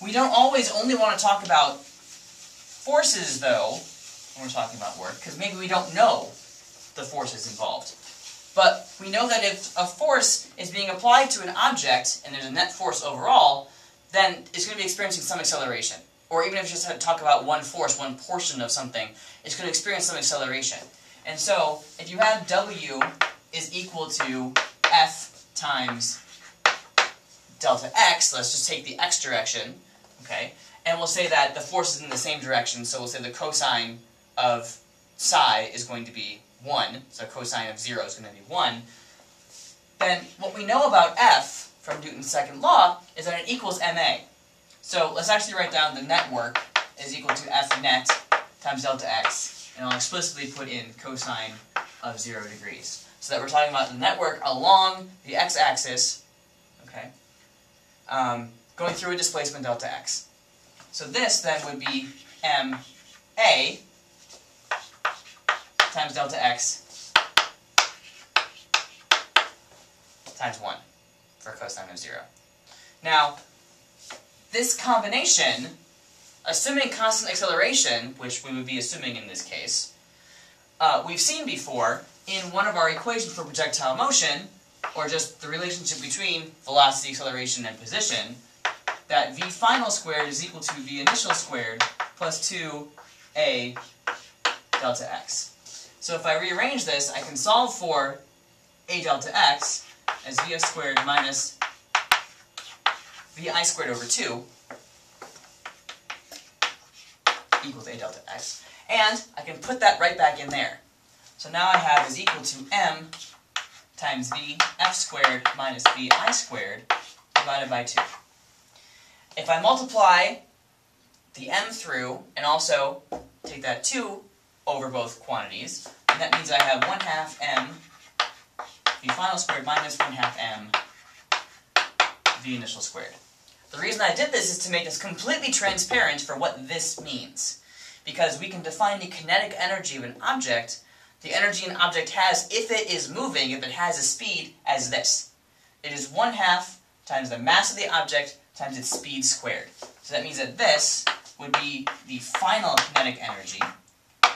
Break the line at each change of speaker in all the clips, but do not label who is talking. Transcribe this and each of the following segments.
We don't always only want to talk about forces, though, when we're talking about work, because maybe we don't know the forces involved. But we know that if a force is being applied to an object, and there's a net force overall, then it's going to be experiencing some acceleration. Or even if you just talk about one force, one portion of something, it's going to experience some acceleration. And so, if you have W is equal to F times delta x, let's just take the x direction, okay, and we'll say that the force is in the same direction, so we'll say the cosine of psi is going to be 1, so cosine of 0 is going to be 1, then what we know about F from Newton's second law is that it equals ma. So let's actually write down the net work is equal to F net times delta x, and I'll explicitly put in cosine of 0 degrees. So that we're talking about the net work along the x-axis, okay, going through a displacement delta x. So this then would be ma times delta x times 1 for cosine of 0. Now, this combination, assuming constant acceleration, which we would be assuming in this case, we've seen before in one of our equations for projectile motion, or just the relationship between velocity, acceleration, and position, that v final squared is equal to v initial squared plus 2a delta x. So if I rearrange this, I can solve for a delta x as vf squared minus vi squared over 2 equals a delta x. And I can put that right back in there. So now I have is equal to m times v f squared minus vi squared divided by 2. If I multiply the m through and also take that 2 over both quantities, and that means I have 1/2 m v final squared minus 1/2 m v initial squared. The reason I did this is to make this completely transparent for what this means. Because we can define the kinetic energy of an object, the energy an object has if it is moving, if it has a speed, as this. It is 1/2 times the mass of the object times its speed squared. So that means that this would be the final kinetic energy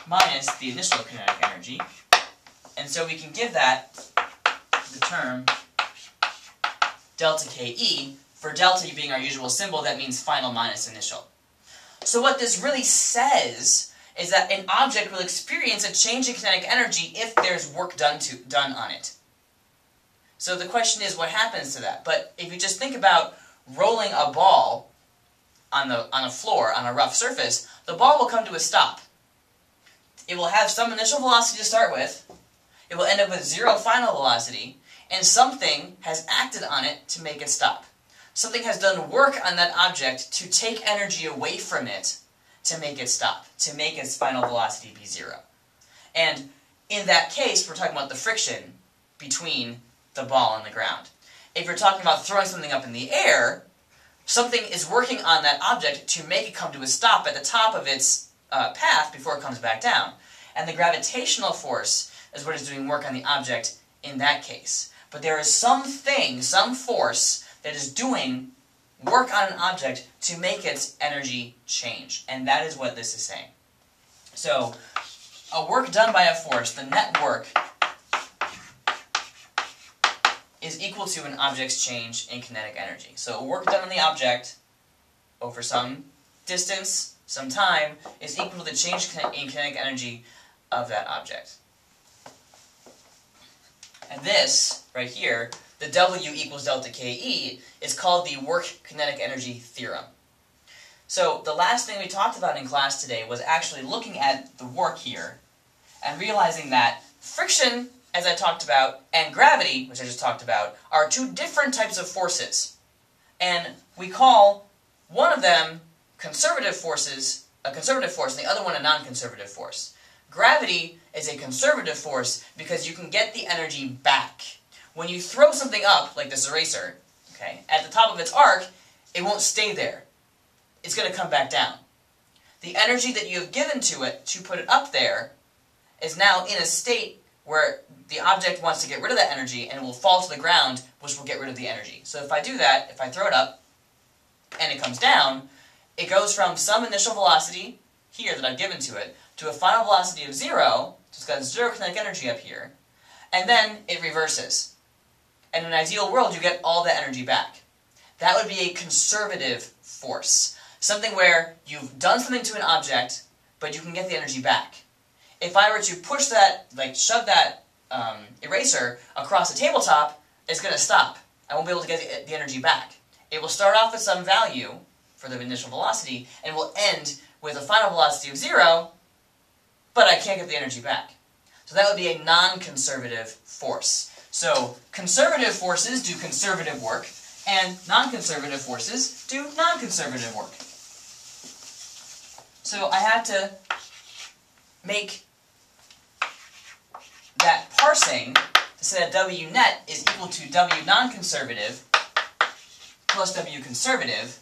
minus the initial kinetic energy. And so we can give that the term delta Ke. For delta being our usual symbol, that means final minus initial. So what this really says is that an object will experience a change in kinetic energy if there's work done on it. So the question is, what happens to that? But if you just think about rolling a ball on a floor, on a rough surface, the ball will come to a stop. It will have some initial velocity to start with, it will end up with 0 final velocity, and something has acted on it to make it stop. Something has done work on that object to take energy away from it to make it stop, to make its final velocity be 0. And in that case, we're talking about the friction between the ball and the ground. If you're talking about throwing something up in the air, something is working on that object to make it come to a stop at the top of its path before it comes back down. And the gravitational force is what is doing work on the object in that case. But there is something, some force, that is doing work on an object to make its energy change. And that is what this is saying. So, a work done by a force, the net work, is equal to an object's change in kinetic energy. So, a work done on the object over some distance, some time, is equal to the change in kinetic energy of that object. And this, right here, the W equals delta Ke, is called the work-kinetic energy theorem. So the last thing we talked about in class today was actually looking at the work here and realizing that friction, as I talked about, and gravity, which I just talked about, are two different types of forces. And we call one of them conservative forces, a conservative force, and the other one a non-conservative force. Gravity is a conservative force because you can get the energy back. When you throw something up, like this eraser, okay, at the top of its arc, it won't stay there. It's going to come back down. The energy that you have given to it to put it up there is now in a state where the object wants to get rid of that energy and it will fall to the ground, which will get rid of the energy. So if I do that, if I throw it up and it comes down, it goes from some initial velocity here that I've given to it to a final velocity of 0, so it's got 0 kinetic energy up here, and then it reverses. In an ideal world, you get all the energy back. That would be a conservative force. Something where you've done something to an object, but you can get the energy back. If I were to push that, like shove that eraser across the tabletop, it's going to stop. I won't be able to get the energy back. It will start off at some value for the initial velocity, and will end with a final velocity of 0, but I can't get the energy back. So that would be a non-conservative force. So conservative forces do conservative work, and non-conservative forces do non-conservative work. So I have to make that parsing to say that W net is equal to W non-conservative plus W conservative,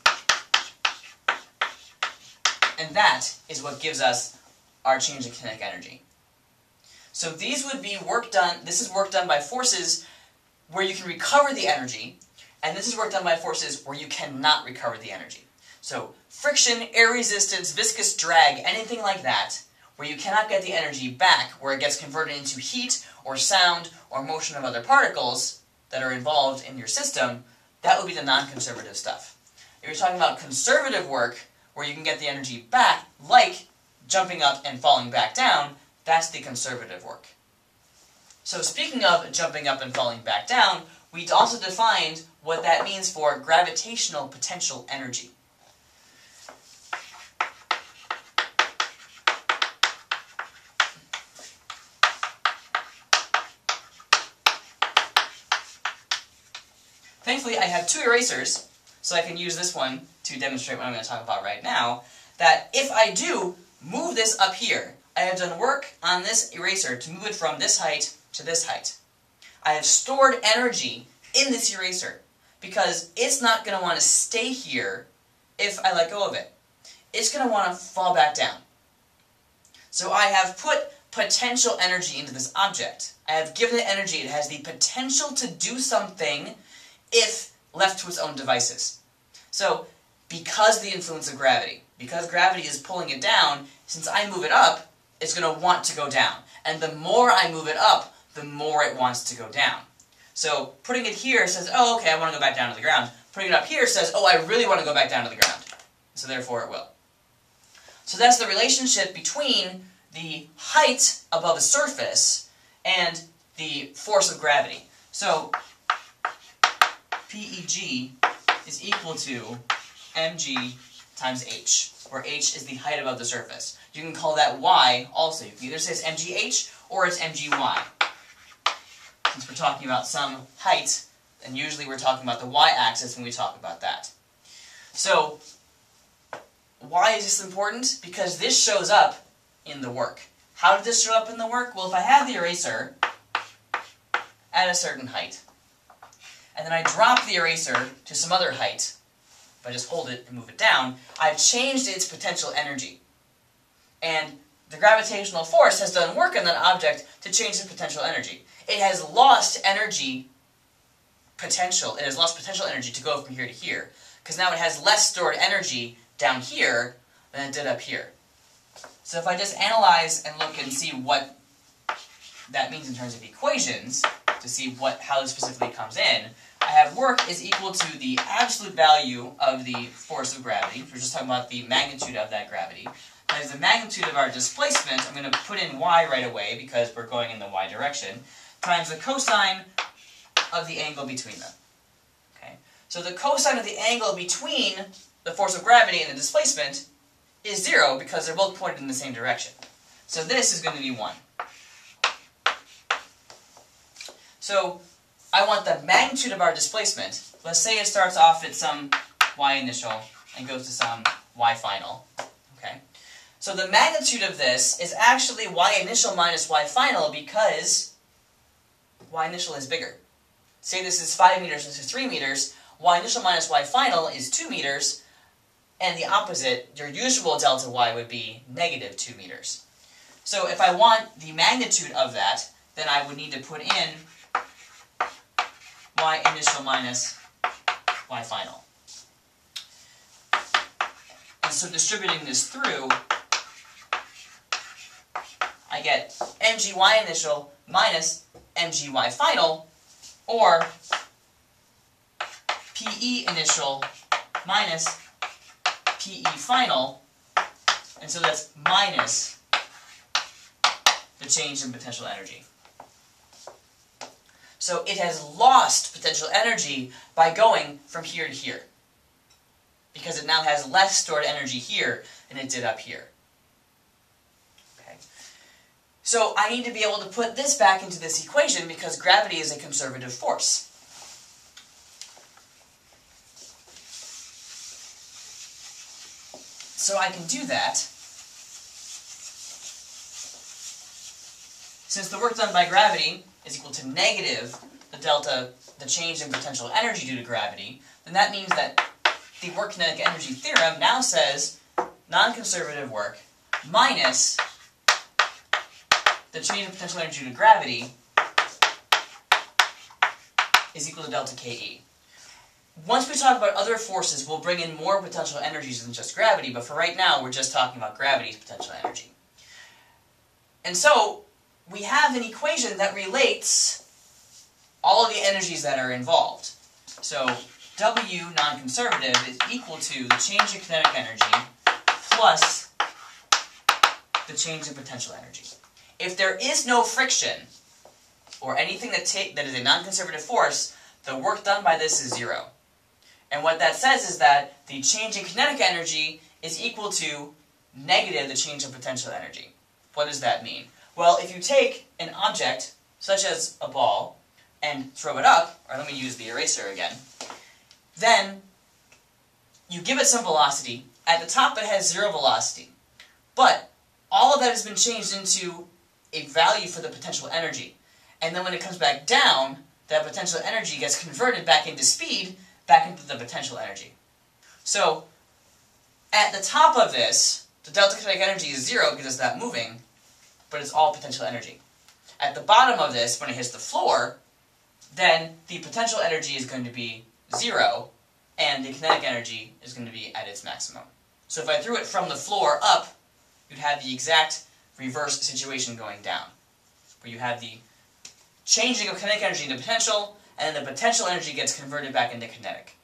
and that is what gives us our change in kinetic energy. So these would be work done, this is work done by forces where you can recover the energy, and this is work done by forces where you cannot recover the energy. So friction, air resistance, viscous drag, anything like that, where you cannot get the energy back, where it gets converted into heat or sound or motion of other particles that are involved in your system, that would be the non-conservative stuff. If you're talking about conservative work, where you can get the energy back, like jumping up and falling back down, that's the conservative work. So speaking of jumping up and falling back down, we also defined what that means for gravitational potential energy. Thankfully, I have two erasers, so I can use this one to demonstrate what I'm going to talk about right now, that if I do move this up here, I have done work on this eraser to move it from this height to this height. I have stored energy in this eraser, because it's not going to want to stay here if I let go of it. It's going to want to fall back down. So I have put potential energy into this object. I have given it energy. It has the potential to do something if left to its own devices. So, because of the influence of gravity, because gravity is pulling it down, since I move it up, it's going to want to go down. And the more I move it up, the more it wants to go down. So, putting it here says, oh, okay, I want to go back down to the ground. Putting it up here says, oh, I really want to go back down to the ground. So therefore it will. So that's the relationship between the height above the surface and the force of gravity. So, PEG is equal to mg times h, where h is the height above the surface. You can call that y also. You can either say it's mgh or it's mgy. Since we're talking about some height, and usually we're talking about the y-axis when we talk about that. So, why is this important? Because this shows up in the work. How did this show up in the work? Well, if I have the eraser at a certain height, and then I drop the eraser to some other height, if I just hold it and move it down, I've changed its potential energy. And the gravitational force has done work on that object to change the potential energy. It has lost energy potential. It has lost potential energy to go from here to here, because now it has less stored energy down here than it did up here. So if I just analyze and look and see what that means in terms of equations, to see how this specifically comes in, I have work is equal to the absolute value of the force of gravity. We're just talking about the magnitude of that gravity. Times the magnitude of our displacement, I'm going to put in y right away because we're going in the y direction, times the cosine of the angle between them. Okay? So the cosine of the angle between the force of gravity and the displacement is 0 because they're both pointed in the same direction. So this is going to be 1. So I want the magnitude of our displacement. Let's say it starts off at some y initial and goes to some y final. Okay. So the magnitude of this is actually y initial minus y final because y initial is bigger. Say this is 5 meters, this is 3 meters. Y initial minus y final is 2 meters. And the opposite, your usual delta y would be negative 2 meters. So if I want the magnitude of that, then I would need to put in y initial minus y final. And so distributing this through, I get mgy initial minus mgy final, or PE initial minus PE final, and so that's minus the change in potential energy. So it has lost potential energy by going from here to here, because it now has less stored energy here than it did up here. Okay. So I need to be able to put this back into this equation because gravity is a conservative force. So I can do that. Since the work done by gravity is equal to negative the change in potential energy due to gravity, then that means that the work-kinetic energy theorem now says non-conservative work minus the change in potential energy due to gravity is equal to delta KE. Once we talk about other forces, we'll bring in more potential energies than just gravity, but for right now, we're just talking about gravity's potential energy. And so, we have an equation that relates all of the energies that are involved. So, W, non-conservative, is equal to the change in kinetic energy plus the change in potential energy. If there is no friction, or anything that is a non-conservative force, the work done by this is 0. And what that says is that the change in kinetic energy is equal to negative the change in potential energy. What does that mean? Well, if you take an object, such as a ball, and throw it up, or let me use the eraser again, then you give it some velocity. At the top it has 0 velocity. But all of that has been changed into a value for the potential energy. And then when it comes back down, that potential energy gets converted back into speed, back into the potential energy. So, at the top of this, the delta kinetic energy is 0 because it's not moving, but it's all potential energy. At the bottom of this, when it hits the floor, then the potential energy is going to be 0, and the kinetic energy is going to be at its maximum. So if I threw it from the floor up, you'd have the exact reverse situation going down, where you have the changing of kinetic energy into potential, and then the potential energy gets converted back into kinetic.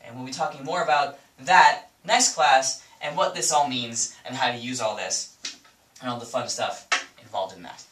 And we'll be talking more about that next class, and what this all means, and how to use all this, and all the fun stuff involved in that.